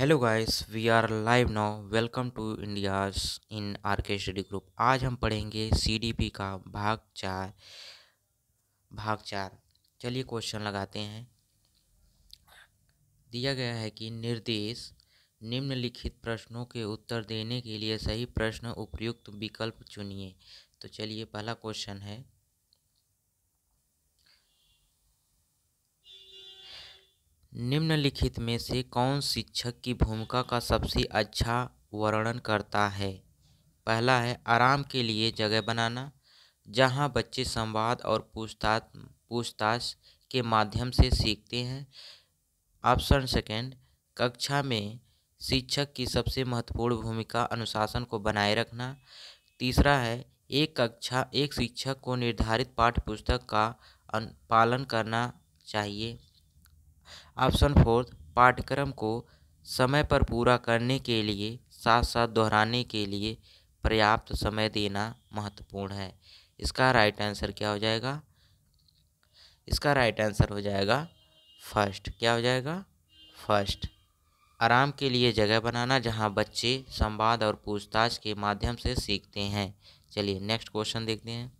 Hello guys, we are live now. Welcome to India's in RK study group. आज हम पढ़ेंगे CDP का भाग चार। चलिए क्वेश्चन लगाते हैं। दिया गया है कि निर्देश निम्नलिखित प्रश्नों के उत्तर देने के लिए सही प्रश्न उपयुक्त विकल्प चुनिए। तो चलिए पहला क्वेश्चन है, निम्नलिखित में से कौन शिक्षक की भूमिका का सबसे अच्छा वर्णन करता है। पहला है आराम के लिए जगह बनाना, जहां बच्चे संवाद और पूछताछ के माध्यम से सीखते हैं। ऑप्शन सेकंड, कक्षा में शिक्षक की सबसे महत्वपूर्ण भूमिका अनुशासन को बनाए रखना। तीसरा है एक शिक्षक को निर्धारित पाठ्य पुस्तक का पालन करना चाहिए। ऑप्शन फोर्थ, पाठ्यक्रम को समय पर पूरा करने के लिए साथ साथ दोहराने के लिए पर्याप्त समय देना महत्वपूर्ण है। इसका राइट आंसर क्या हो जाएगा? इसका राइट आंसर हो जाएगा फर्स्ट। क्या हो जाएगा? फर्स्ट। आराम के लिए जगह बनाना, जहां बच्चे संवाद और पूछताछ के माध्यम से सीखते हैं। चलिए नेक्स्ट क्वेश्चन देखते हैं।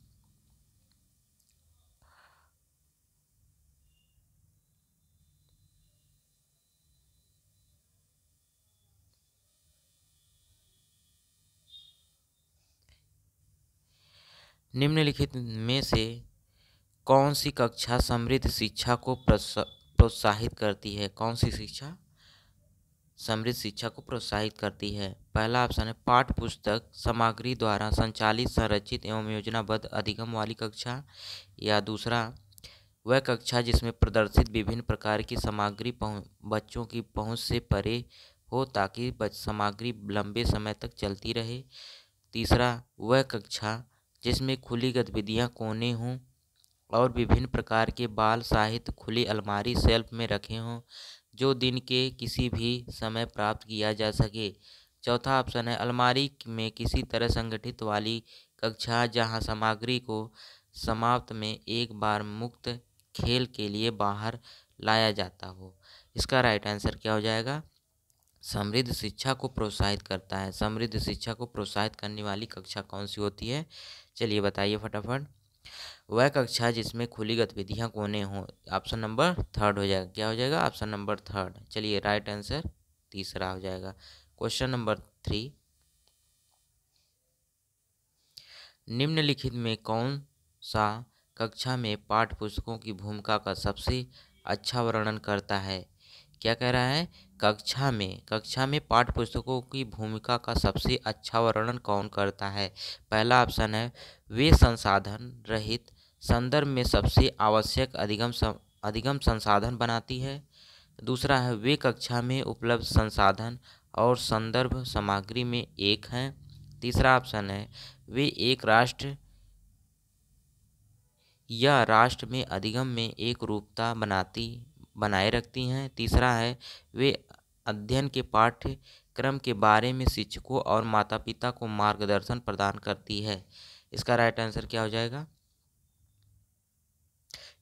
निम्नलिखित में से कौन सी कक्षा समृद्ध शिक्षा को प्रोत्साहित करती है? कौन सी शिक्षा समृद्ध शिक्षा को प्रोत्साहित करती है? पहला ऑप्शन है पाठ्य पुस्तक सामग्री द्वारा संचालित संरचित एवं योजनाबद्ध अधिगम वाली कक्षा, या दूसरा वह कक्षा जिसमें प्रदर्शित विभिन्न प्रकार की सामग्री बच्चों की पहुंच से परे हो ताकि सामग्री लंबे समय तक चलती रहे। तीसरा वह कक्षा जिसमें खुली गतिविधियां कोने हों और विभिन्न प्रकार के बाल साहित्य खुली अलमारी शेल्फ में रखे हों जो दिन के किसी भी समय प्राप्त किया जा सके। चौथा ऑप्शन है अलमारी में किसी तरह संगठित वाली कक्षा, जहां सामग्री को समाप्त में एक बार मुक्त खेल के लिए बाहर लाया जाता हो। इसका राइट आंसर क्या हो जाएगा? समृद्ध शिक्षा को प्रोत्साहित करता है। समृद्ध शिक्षा को प्रोत्साहित करने वाली कक्षा कौन सी होती है? चलिए बताइए फटाफट। वह कक्षा जिसमें खुली गतिविधियां कोने हों। ऑप्शन नंबर थर्ड हो जाएगा। क्या हो जाएगा? Option number third. चलिए राइट आंसर तीसरा हो जाएगा। क्वेश्चन नंबर 3, निम्नलिखित में कौन सा कक्षा में पाठ्य पुस्तकों की भूमिका का सबसे अच्छा वर्णन करता है? क्या कह रहा है? कक्षा में पाठ्य पुस्तकों की भूमिका का सबसे अच्छा वर्णन कौन करता है? पहला ऑप्शन है वे संसाधन रहित संदर्भ में सबसे आवश्यक अधिगम संसाधन बनाती है। दूसरा है वे कक्षा में उपलब्ध संसाधन और संदर्भ सामग्री में एक हैं। तीसरा ऑप्शन है वे एक राष्ट्र या राष्ट्र में अधिगम में एक रूपता बनाए रखती हैं। तीसरा है वे अध्ययन के पाठ्यक्रम के बारे में शिक्षकों और माता पिता को मार्गदर्शन प्रदान करती है। इसका राइट आंसर क्या हो जाएगा?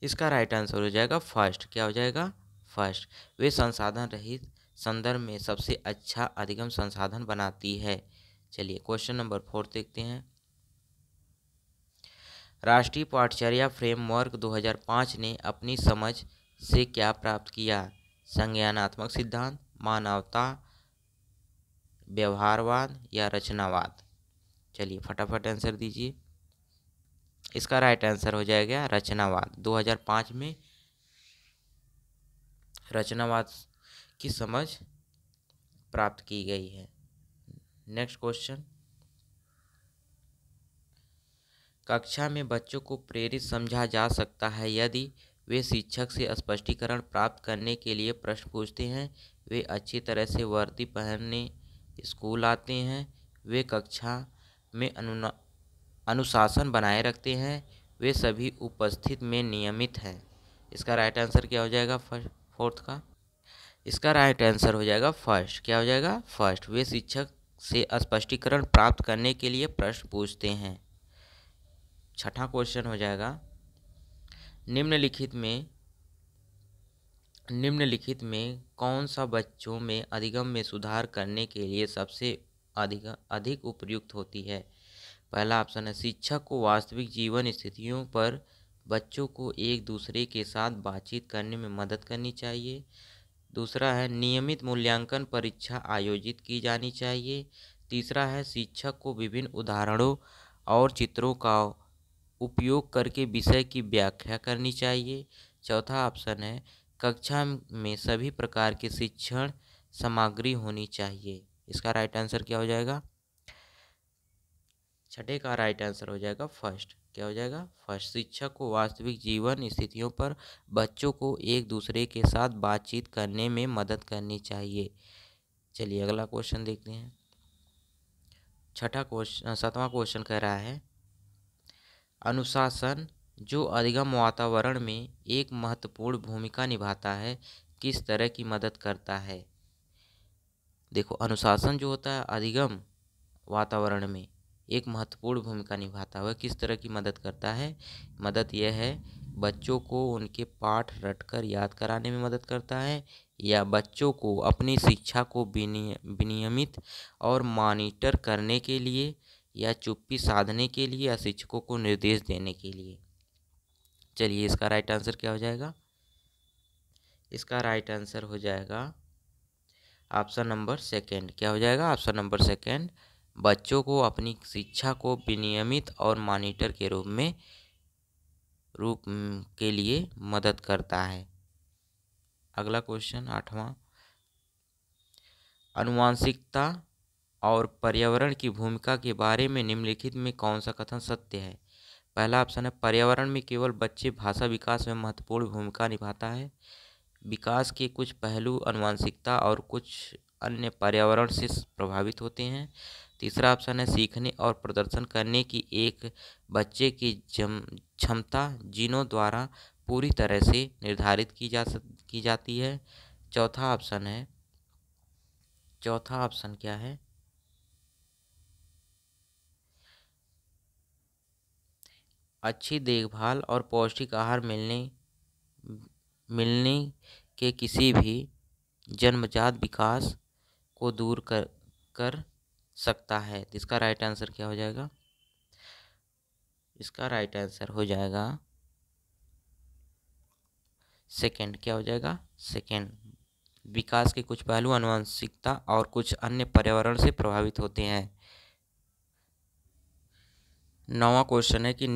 इसका राइट आंसर हो जाएगा फर्स्ट। क्या हो जाएगा? फर्स्ट। वे संसाधन रहित संदर्भ में सबसे अच्छा अधिगम संसाधन बनाती है। चलिए क्वेश्चन नंबर 4 देखते हैं। राष्ट्रीय पाठचर्या फ्रेमवर्क 2005 ने अपनी समझ से क्या प्राप्त किया? संज्ञानात्मक सिद्धांत, मानवता, व्यवहारवाद या रचनावाद? चलिए फटाफट आंसर दीजिए। इसका राइट आंसर हो जाएगा रचनावाद। 2005 में रचनावाद की समझ प्राप्त की गई है। नेक्स्ट क्वेश्चन, कक्षा में बच्चों को प्रेरित समझा जा सकता है यदि वे शिक्षक से स्पष्टीकरण प्राप्त करने के लिए प्रश्न पूछते हैं, वे अच्छी तरह से वर्दी पहनने स्कूल आते हैं, वे कक्षा में अनुशासन बनाए रखते हैं, वे सभी उपस्थित में नियमित हैं। इसका राइट आंसर क्या हो जाएगा फोर्थ का? इसका राइट आंसर हो जाएगा फर्स्ट। क्या हो जाएगा? फर्स्ट। वे शिक्षक से स्पष्टीकरण प्राप्त करने के लिए प्रश्न पूछते हैं। छठा क्वेश्चन हो जाएगा, निम्नलिखित में निम्नलिखित में कौन सा बच्चों में अधिगम में सुधार करने के लिए सबसे अधिक अधिक उपयुक्त होती है? पहला ऑप्शन है शिक्षक को वास्तविक जीवन स्थितियों पर बच्चों को एक दूसरे के साथ बातचीत करने में मदद करनी चाहिए। दूसरा है नियमित मूल्यांकन परीक्षा आयोजित की जानी चाहिए। तीसरा है शिक्षक को विभिन्न उदाहरणों और चित्रों का उपयोग करके विषय की व्याख्या करनी चाहिए। चौथा ऑप्शन है कक्षा में सभी प्रकार की शिक्षण सामग्री होनी चाहिए। इसका राइट आंसर क्या हो जाएगा? छठे का राइट आंसर हो जाएगा फर्स्ट। क्या हो जाएगा? फर्स्ट। शिक्षक को वास्तविक जीवन स्थितियों पर बच्चों को एक दूसरे के साथ बातचीत करने में मदद करनी चाहिए। चलिए अगला क्वेश्चन देखते हैं। सातवां क्वेश्चन कह रहा है अनुशासन जो अधिगम वातावरण में एक महत्वपूर्ण भूमिका निभाता है किस तरह की मदद करता है? देखो अनुशासन जो होता है अधिगम वातावरण में एक महत्वपूर्ण भूमिका निभाता है, वह किस तरह की मदद करता है? मदद यह है बच्चों को उनके पाठ रटकर याद कराने में मदद करता है, या बच्चों को अपनी शिक्षा को विनियमित और मॉनिटर करने के लिए, या चुप्पी साधने के लिए, या शिक्षकों को निर्देश देने के लिए। चलिए इसका राइट आंसर क्या हो जाएगा? इसका राइट आंसर हो जाएगा ऑप्शन नंबर सेकेंड। क्या हो जाएगा? Option number second. बच्चों को अपनी शिक्षा को विनियमित और मॉनिटर के रूप के लिए मदद करता है। अगला क्वेश्चन आठवां, आनुवंशिकता और पर्यावरण की भूमिका के बारे में निम्नलिखित में कौन सा कथन सत्य है? पहला ऑप्शन है पर्यावरण में केवल बच्चे भाषा विकास में महत्वपूर्ण भूमिका निभाता है। विकास के कुछ पहलू आनुवंशिकता और कुछ अन्य पर्यावरण से प्रभावित होते हैं। तीसरा ऑप्शन है सीखने और प्रदर्शन करने की एक बच्चे की क्षमता जीनों द्वारा पूरी तरह से निर्धारित की जाती है। चौथा ऑप्शन क्या है? अच्छी देखभाल और पौष्टिक आहार मिलने के किसी भी जन्मजात विकास को दूर कर सकता है। तो इसका राइट आंसर क्या हो जाएगा? इसका राइट आंसर हो जाएगा सेकंड। क्या हो जाएगा? सेकंड। विकास के कुछ पहलू आनुवंशिकता और कुछ अन्य पर्यावरण से प्रभावित होते हैं। नौवां क्वेश्चन है कि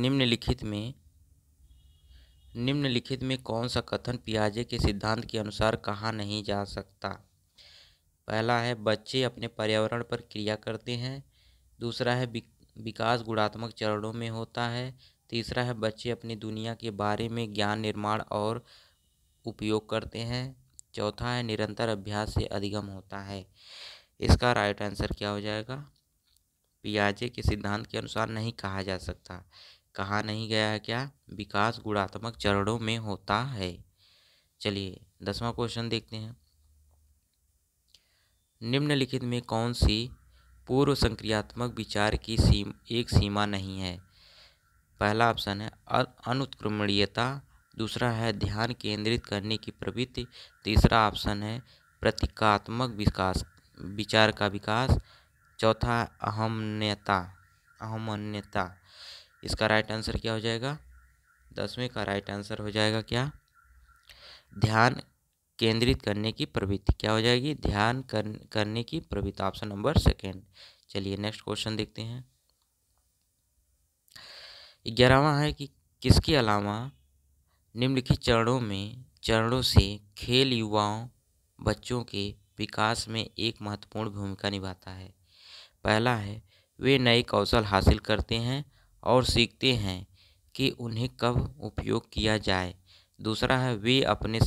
निम्नलिखित में कौन सा कथन पियाजे के सिद्धांत के अनुसार कहा नहीं जा सकता? पहला है बच्चे अपने पर्यावरण पर क्रिया करते हैं। दूसरा है विकास गुणात्मक चरणों में होता है। तीसरा है बच्चे अपनी दुनिया के बारे में ज्ञान निर्माण और उपयोग करते हैं। चौथा है निरंतर अभ्यास से अधिगम होता है। इसका राइट आंसर क्या हो जाएगा? पियाजे के सिद्धांत के अनुसार नहीं कहा जा सकता। कहा नहीं गया है क्या? विकास गुणात्मक चरणों में होता है। चलिए 10वां क्वेश्चन देखते हैं। निम्नलिखित में कौन सी पूर्व संक्रियात्मक विचार की एक सीमा नहीं है? पहला ऑप्शन है अनुत्क्रमणीयता। दूसरा है ध्यान केंद्रित करने की प्रवृत्ति। तीसरा ऑप्शन है प्रतीकात्मक विचार का विकास। चौथा अहमन्यता। इसका राइट आंसर क्या हो जाएगा? 10वें का राइट आंसर हो जाएगा क्या? ध्यान केंद्रित करने की प्रवृत्ति। क्या हो जाएगी? ध्यान करने की प्रवृत्ति। Option number second. चलिए नेक्स्ट क्वेश्चन देखते हैं। 11वां है कि किसके अलावा निम्नलिखित चरणों से खेल युवाओं बच्चों के विकास में एक महत्वपूर्ण भूमिका निभाता है? पहला है वे नए कौशल हासिल करते हैं और सीखते हैं कि उन्हें कब उपयोग किया जाए। दूसरा है वे अपने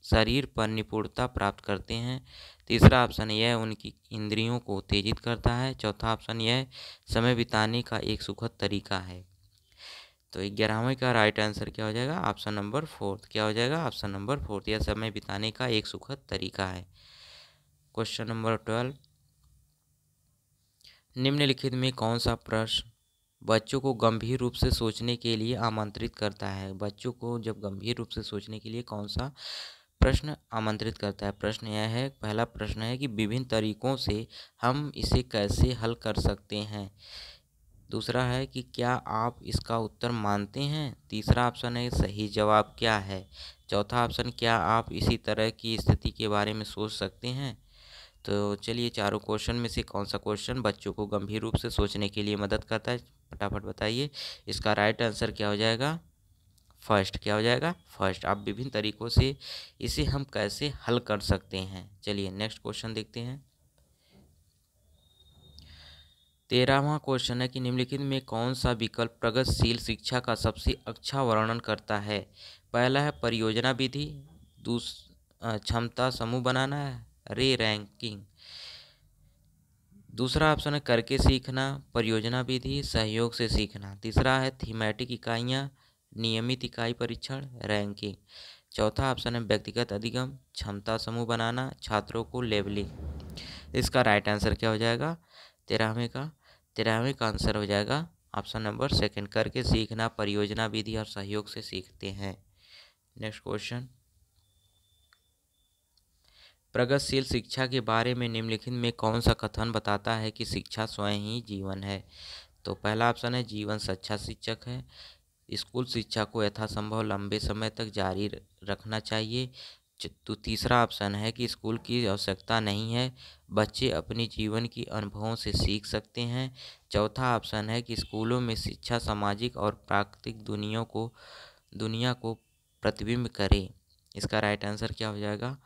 शरीर पर निपुणता प्राप्त करते हैं। तीसरा ऑप्शन यह उनकी इंद्रियों को उत्तेजित करता है। चौथा ऑप्शन यह समय बिताने का एक सुखद तरीका है। तो 11वें का राइट आंसर क्या हो जाएगा? Option number fourth. क्या हो जाएगा? Option number fourth. यह समय बिताने का एक सुखद तरीका है। क्वेश्चन नंबर 12, निम्नलिखित में कौन सा प्रश्न बच्चों को गंभीर रूप से सोचने के लिए आमंत्रित करता है? बच्चों को जब गंभीर रूप से सोचने के लिए कौन सा प्रश्न आमंत्रित करता है। प्रश्न यह है, पहला प्रश्न है कि विभिन्न तरीकों से हम इसे कैसे हल कर सकते हैं। दूसरा है कि क्या आप इसका उत्तर मानते हैं। तीसरा ऑप्शन है सही जवाब क्या है। चौथा ऑप्शन, क्या आप इसी तरह की स्थिति के बारे में सोच सकते हैं। तो चलिए, चारों क्वेश्चन में से कौन सा क्वेश्चन बच्चों को गंभीर रूप से सोचने के लिए मदद करता है, फटाफट बताइए। इसका राइट आंसर क्या हो जाएगा, फर्स्ट। क्या हो जाएगा, फर्स्ट। आप विभिन्न तरीकों से इसे हम कैसे हल कर सकते हैं। चलिए नेक्स्ट क्वेश्चन देखते हैं। 13वां क्वेश्चन है कि निम्नलिखित में कौन सा विकल्प प्रगतिशील शिक्षा का सबसे अच्छा वर्णन करता है। पहला है परियोजना विधि, क्षमता समूह बनाना है, रे रैंकिंग। दूसरा ऑप्शन है करके सीखना, परियोजना विधि, सहयोग से सीखना। तीसरा है थीमेटिक इकाइयाँ, नियमित इकाई परीक्षण, रैंकिंग। चौथा ऑप्शन है व्यक्तिगत अधिगम, क्षमता समूह बनाना, छात्रों को लेबलिंग। इसका राइट आंसर क्या हो जाएगा, 13वें का आंसर हो जाएगा ऑप्शन नंबर सेकंड, करके सीखना, परियोजना विधि और सहयोग से सीखते हैं। नेक्स्ट क्वेश्चन, प्रगतिशील शिक्षा के बारे में निम्नलिखित में कौन सा कथन बताता है कि शिक्षा स्वयं ही जीवन है। तो पहला ऑप्शन है जीवन सच्चा शिक्षक है, स्कूल शिक्षा को यथासंभव लंबे समय तक जारी रखना चाहिए। तो तीसरा ऑप्शन है कि स्कूल की आवश्यकता नहीं है, बच्चे अपने जीवन की अनुभवों से सीख सकते हैं। चौथा ऑप्शन है कि स्कूलों में शिक्षा सामाजिक और प्राकृतिक दुनिया को प्रतिबिंब करे। इसका राइट आंसर क्या हो जाएगा,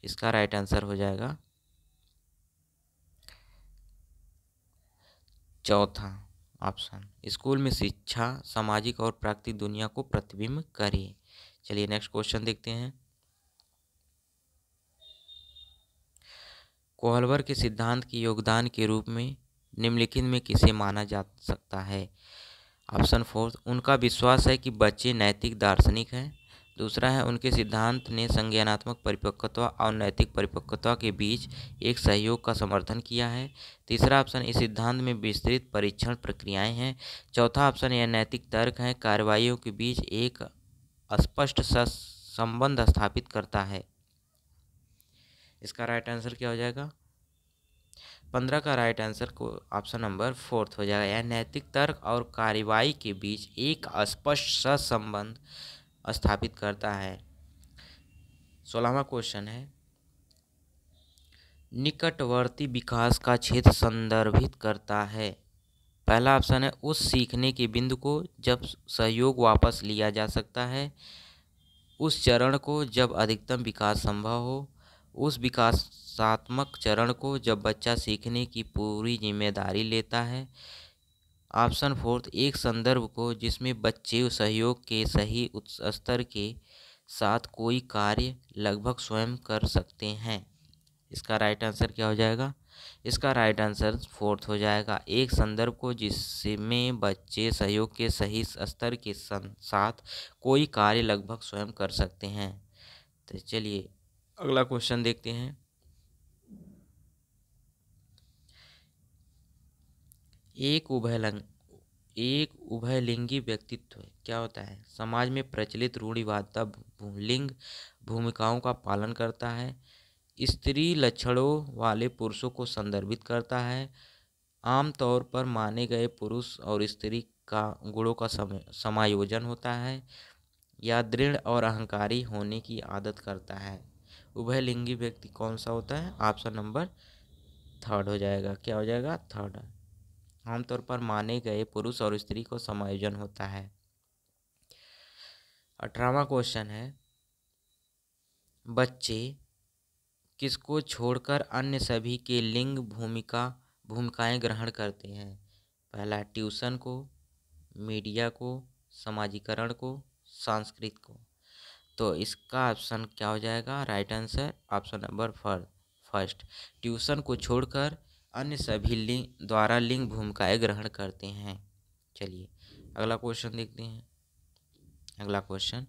इसका राइट आंसर हो जाएगा चौथा ऑप्शन, स्कूल में शिक्षा सामाजिक और प्राकृतिक दुनिया को प्रतिबिंब करे। चलिए नेक्स्ट क्वेश्चन देखते हैं। कोहलवर के सिद्धांत के योगदान के रूप में निम्नलिखित में किसे माना जा सकता है। ऑप्शन फोर्थ, उनका विश्वास है कि बच्चे नैतिक दार्शनिक हैं। दूसरा है उनके सिद्धांत ने संज्ञानात्मक परिपक्वता और नैतिक परिपक्वता के बीच एक सहयोग का समर्थन किया है। तीसरा ऑप्शन, इस सिद्धांत में विस्तृत परीक्षण प्रक्रियाएं हैं। चौथा ऑप्शन, यह नैतिक तर्क है, कार्रवाइयों के बीच एक स्पष्ट संबंध स्थापित करता है। इसका राइट आंसर क्या हो जाएगा, 15 का राइट आंसर को ऑप्शन नंबर फोर्थ हो जाएगा। यह नैतिक तर्क और कार्रवाई के बीच एक स्पष्ट सहसंबंध स्थापित करता है। 16वां क्वेश्चन है, निकटवर्ती विकास का क्षेत्र संदर्भित करता है। पहला ऑप्शन है उस सीखने के बिंदु को जब सहयोग वापस लिया जा सकता है, उस चरण को जब अधिकतम विकास संभव हो, उस विकासात्मक चरण को जब बच्चा सीखने की पूरी जिम्मेदारी लेता है। ऑप्शन फोर्थ, एक संदर्भ को जिसमें बच्चे सहयोग के सही स्तर के साथ कोई कार्य लगभग स्वयं कर सकते हैं। इसका राइट आंसर क्या हो जाएगा, इसका राइट आंसर फोर्थ हो जाएगा, एक संदर्भ को जिसमें बच्चे सहयोग के सही स्तर के साथ कोई कार्य लगभग स्वयं कर सकते हैं। तो चलिए अगला क्वेश्चन देखते हैं। एक उभयलिंगी व्यक्तित्व क्या होता है। समाज में प्रचलित रूढ़िवादिता लिंग भूमिकाओं का पालन करता है, स्त्री लक्षणों वाले पुरुषों को संदर्भित करता है, आमतौर पर माने गए पुरुष और स्त्री का गुणों का समायोजन होता है, या दृढ़ और अहंकारी होने की आदत करता है। उभयलिंगी व्यक्ति कौन सा होता है, ऑप्शन नंबर थर्ड हो जाएगा। क्या हो जाएगा, थर्ड। आमतौर पर माने गए पुरुष और स्त्री को समायोजन होता है। 18वां क्वेश्चन है, बच्चे किसको छोड़कर अन्य सभी के लिंग भूमिकाएं ग्रहण करते हैं। पहला ट्यूशन को, मीडिया को, समाजीकरण को, संस्कृत को। तो इसका ऑप्शन क्या हो जाएगा, right answer option number first, tuition को छोड़कर अन्य सभी लिंग भूमिकाएं ग्रहण करते हैं। चलिए अगला क्वेश्चन देखते हैं। अगला क्वेश्चन,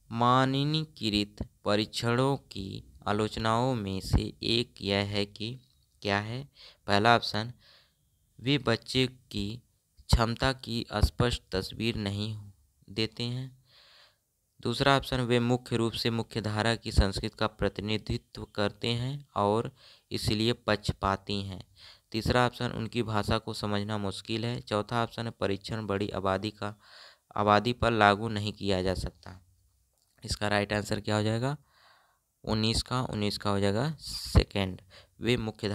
मानकीकृत परीक्षणों की आलोचनाओं में से एक यह है कि क्या है। पहला ऑप्शन, वे बच्चे की क्षमता की स्पष्ट तस्वीर नहीं देते हैं। दूसरा ऑप्शन, वे मुख्य रूप से मुख्यधारा की संस्कृति का प्रतिनिधित्व करते हैं और इसलिए पक्षपाती हैं। तीसरा ऑप्शन, उनकी भाषा को समझना मुश्किल है। चौथा ऑप्शन है, परीक्षण बड़ी आबादी पर लागू नहीं किया जा सकता। इसका राइट आंसर क्या हो जाएगा? 19 का हो जाएगा सेकंड। वे मुख्य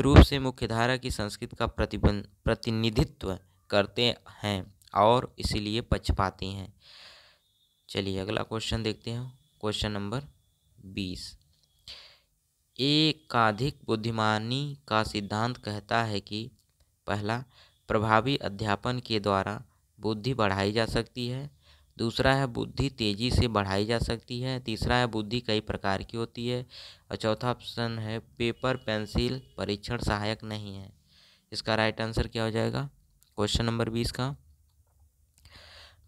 रूप से मुख्यधारा की संस्कृति का प्रतिनिधित्व करते हैं और इसीलिए पक्षपाती हैं। चलिए अगला क्वेश्चन देखते हैं। Question number 20। एकाधिक बुद्धिमानी का सिद्धांत कहता है कि पहला, प्रभावी अध्यापन के द्वारा बुद्धि बढ़ाई जा सकती है। दूसरा है, बुद्धि तेजी से बढ़ाई जा सकती है। तीसरा है, बुद्धि कई प्रकार की होती है। और चौथा ऑप्शन है, पेपर पेंसिल परीक्षण सहायक नहीं है। इसका राइट आंसर क्या हो जाएगा क्वेश्चन नंबर 20 का?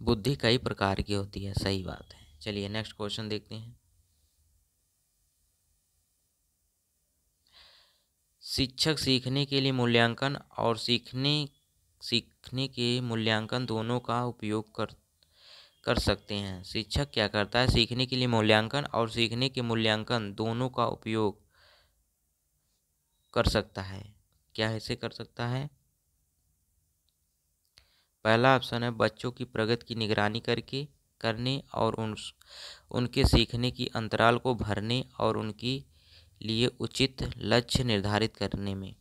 बुद्धि कई प्रकार की होती है, सही बात है। चलिए नेक्स्ट क्वेश्चन देखते हैं। शिक्षक सीखने के लिए मूल्यांकन और सीखने के मूल्यांकन दोनों का उपयोग कर सकते हैं। शिक्षक क्या करता है? सीखने के लिए मूल्यांकन और सीखने के मूल्यांकन दोनों का उपयोग कर सकता है। क्या ऐसे कर सकता है? पहला ऑप्शन है, बच्चों की प्रगति की निगरानी करने और उनके सीखने की अंतराल को भरने और उनकी लिए उचित लक्ष्य निर्धारित करने में।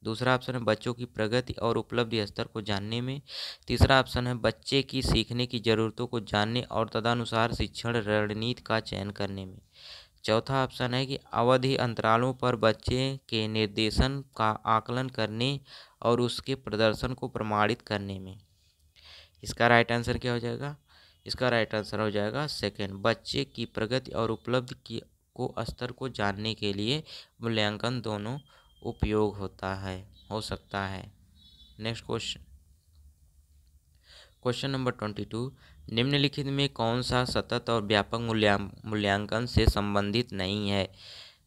दूसरा ऑप्शन है, बच्चों की प्रगति और उपलब्धि स्तर को जानने में। तीसरा ऑप्शन है, बच्चे की सीखने की ज़रूरतों को जानने और तदनुसार शिक्षण रणनीति का चयन करने में। चौथा ऑप्शन है कि अवधि अंतरालों पर बच्चे के निर्देशन का आकलन करने और उसके प्रदर्शन को प्रमाणित करने में। इसका राइट आंसर क्या हो जाएगा? इसका राइट आंसर हो जाएगा सेकंड, बच्चे की प्रगति और उपलब्धि की को स्तर को जानने के लिए मूल्यांकन दोनों उपयोग हो सकता है। Next question, question number 22। निम्नलिखित में कौन सा सतत और व्यापक मूल्यांकन से संबंधित नहीं है?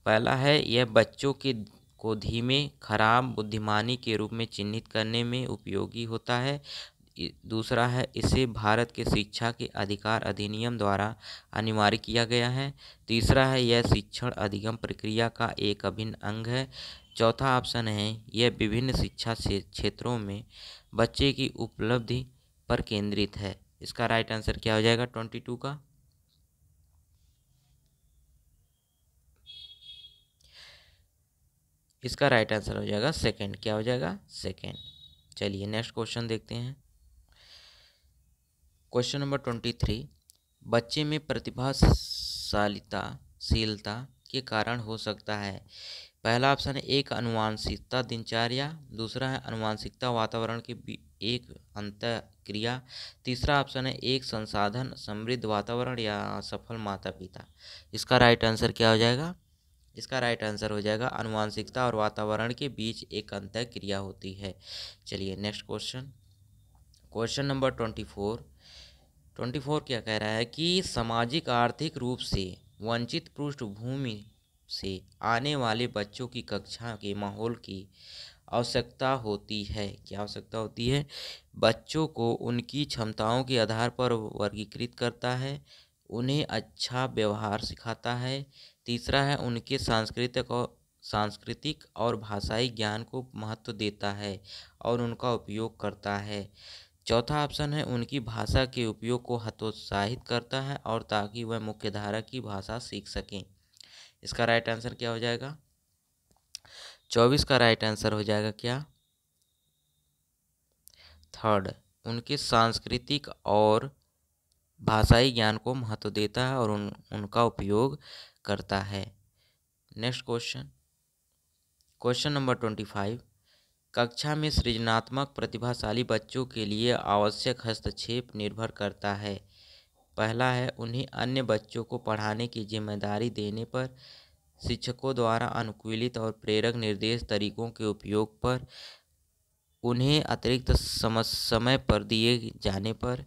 पहला है, यह बच्चों को धीमे खराब बुद्धिमानी के रूप में चिन्हित करने में उपयोगी होता है। दूसरा है, इसे भारत के शिक्षा के अधिकार अधिनियम द्वारा अनिवार्य किया गया है। तीसरा है, यह शिक्षण अधिगम प्रक्रिया का एक अभिन्न अंग है। चौथा ऑप्शन है, यह विभिन्न शिक्षा क्षेत्रों में बच्चे की उपलब्धि पर केंद्रित है। इसका राइट आंसर क्या हो जाएगा 22 का? इसका राइट आंसर हो जाएगा सेकंड। क्या हो जाएगा? सेकंड। चलिए नेक्स्ट क्वेश्चन देखते हैं। Question number 23। बच्चे में प्रतिभाशीलता के कारण हो सकता है। पहला ऑप्शन है, एक अनुवांशिकता दिनचर्या। दूसरा है, अनुवांशिकता वातावरण की एक अंतःक्रिया। तीसरा ऑप्शन है, एक संसाधन समृद्ध वातावरण या सफल माता पिता। इसका राइट आंसर क्या हो जाएगा? इसका राइट आंसर हो जाएगा, अनुवांशिकता और वातावरण के बीच एक अंतःक्रिया होती है। चलिए नेक्स्ट क्वेश्चन, क्वेश्चन नंबर 24 क्या कह रहा है कि सामाजिक आर्थिक रूप से वंचित पृष्ठभूमि से आने वाले बच्चों की कक्षा के माहौल की आवश्यकता होती है। क्या आवश्यकता होती है? बच्चों को उनकी क्षमताओं के आधार पर वर्गीकृत करता है, उन्हें अच्छा व्यवहार सिखाता है। तीसरा है, उनके सांस्कृतिक और भाषाई ज्ञान को महत्व देता है और उनका उपयोग करता है। चौथा ऑप्शन है, उनकी भाषा के उपयोग को हतोत्साहित करता है और ताकि वह मुख्यधारा की भाषा सीख सकें। इसका राइट आंसर क्या हो जाएगा? 24 का राइट आंसर हो जाएगा क्या? थर्ड, उनके सांस्कृतिक और भाषाई ज्ञान को महत्व देता है और उनका उपयोग करता है। Next question, question number 25। कक्षा में सृजनात्मक प्रतिभाशाली बच्चों के लिए आवश्यक हस्तक्षेप निर्भर करता है। पहला है, उन्हें अन्य बच्चों को पढ़ाने की जिम्मेदारी देने पर, शिक्षकों द्वारा अनुकूलित और प्रेरक निर्देश तरीकों के उपयोग पर, उन्हें अतिरिक्त समय पर दिए जाने पर,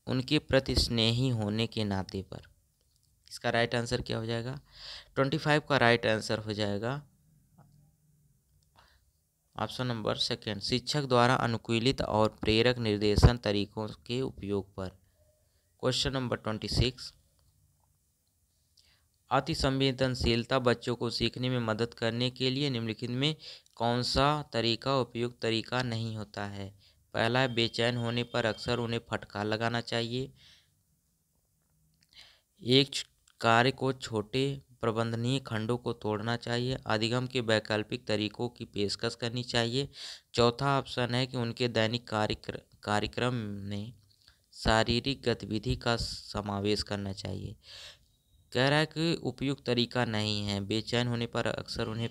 उनके प्रति स्नेही होने के नाते पर। इसका राइट आंसर क्या हो जाएगा? 25 का राइट आंसर हो जाएगा ऑप्शन नंबर सेकेंड, शिक्षक द्वारा अनुकूलित और प्रेरक निर्देशन तरीकों के उपयोग पर। क्वेश्चन नंबर 26, अति संवेदनशीलता बच्चों को सीखने में मदद करने के लिए निम्नलिखित में कौन सा तरीका उपयुक्त तरीका नहीं होता है। पहला है, बेचैन होने पर अक्सर उन्हें फटकार लगाना चाहिए। एक कार्य को छोटे प्रबंधनीय खंडों को तोड़ना चाहिए। अधिगम के वैकल्पिक तरीकों की पेशकश करनी चाहिए। चौथा ऑप्शन है कि उनके दैनिक कार्यक्रम में शारीरिक गतिविधि का समावेश करना चाहिए। कह रहा है कि उपयुक्त तरीका नहीं है, बेचैन होने पर अक्सर उन्हें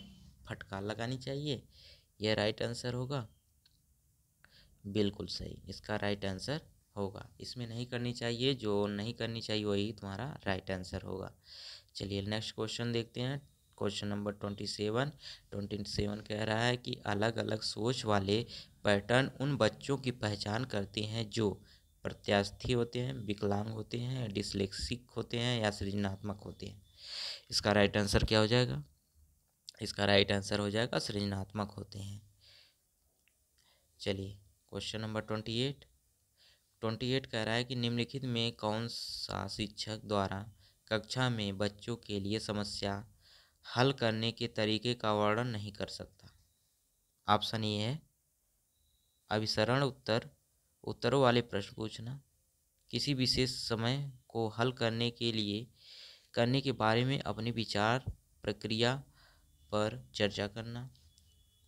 फटकार लगानी चाहिए। यह राइट आंसर होगा। बिल्कुल सही, इसका राइट आंसर होगा। इसमें नहीं करनी चाहिए, जो नहीं करनी चाहिए वही तुम्हारा राइट आंसर होगा। चलिए नेक्स्ट क्वेश्चन देखते हैं। क्वेश्चन नंबर 27 कह रहा है कि अलग अलग सोच वाले पैटर्न उन बच्चों की पहचान करते हैं जो प्रत्यास्थी होते हैं, विकलांग होते हैं, डिसलेक्सिक होते हैं या सृजनात्मक होते हैं। इसका राइट आंसर क्या हो जाएगा? इसका राइट आंसर हो जाएगा सृजनात्मक होते हैं। चलिए क्वेश्चन नंबर 28 कह रहा है कि निम्नलिखित में कौन सा शिक्षक द्वारा कक्षा में बच्चों के लिए समस्या हल करने के तरीके का वर्णन नहीं कर सकता। ऑप्शन ए है, अभिसरण उत्तरों वाले प्रश्न पूछना, किसी विशेष समय को हल करने के बारे में अपने विचार प्रक्रिया पर चर्चा करना,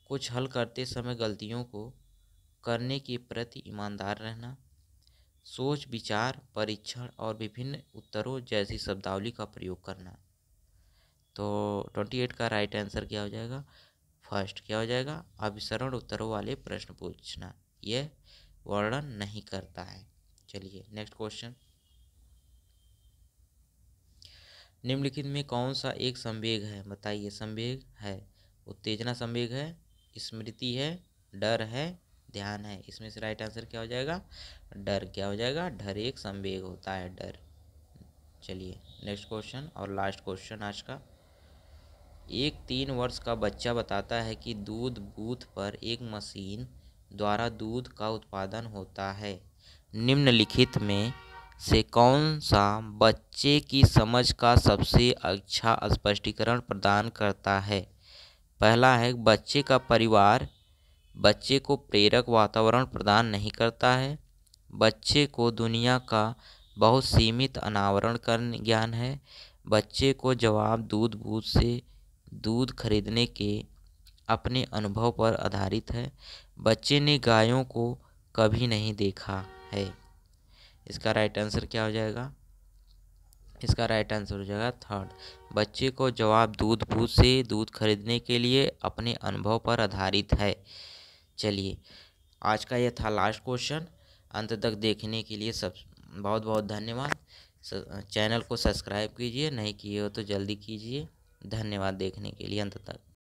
कुछ हल करते समय गलतियों को करने के प्रति ईमानदार रहना, सोच विचार परीक्षण और विभिन्न उत्तरों जैसी शब्दावली का प्रयोग करना। तो 28 का राइट आंसर क्या हो जाएगा? फर्स्ट क्या हो जाएगा? अभिसरण उत्तरों वाले प्रश्न पूछना, यह वर्णन नहीं करता है। चलिए नेक्स्ट क्वेश्चन, निम्नलिखित में कौन सा एक संवेग है? बताइए। संवेग है, उत्तेजना संवेग है, स्मृति है, डर है, ध्यान है। इसमें से राइट आंसर क्या हो जाएगा? डर। क्या हो जाएगा? डर एक संवेग होता है, डर। चलिए नेक्स्ट क्वेश्चन और लास्ट क्वेश्चन आज का। एक 3 वर्ष का बच्चा बताता है कि दूध बूथ पर एक मशीन द्वारा दूध का उत्पादन होता है। निम्नलिखित में से कौन सा बच्चे की समझ का सबसे अच्छा स्पष्टीकरण प्रदान करता है? पहला है, बच्चे का परिवार बच्चे को प्रेरक वातावरण प्रदान नहीं करता है। बच्चे को दुनिया का बहुत सीमित अनावरण ज्ञान है। बच्चे को जवाब दूध बूथ से दूध खरीदने के अपने अनुभव पर आधारित है। बच्चे ने गायों को कभी नहीं देखा है। इसका राइट आंसर क्या हो जाएगा? इसका राइट आंसर हो जाएगा थर्ड, बच्चे को जवाब दूध बूथ से दूध खरीदने के लिए अपने अनुभव पर आधारित है। चलिए आज का यह था लास्ट क्वेश्चन। अंत तक देखने के लिए सब बहुत बहुत धन्यवाद। चैनल को सब्सक्राइब कीजिए, नहीं किए हो तो जल्दी कीजिए। धन्यवाद देखने के लिए अंत तक।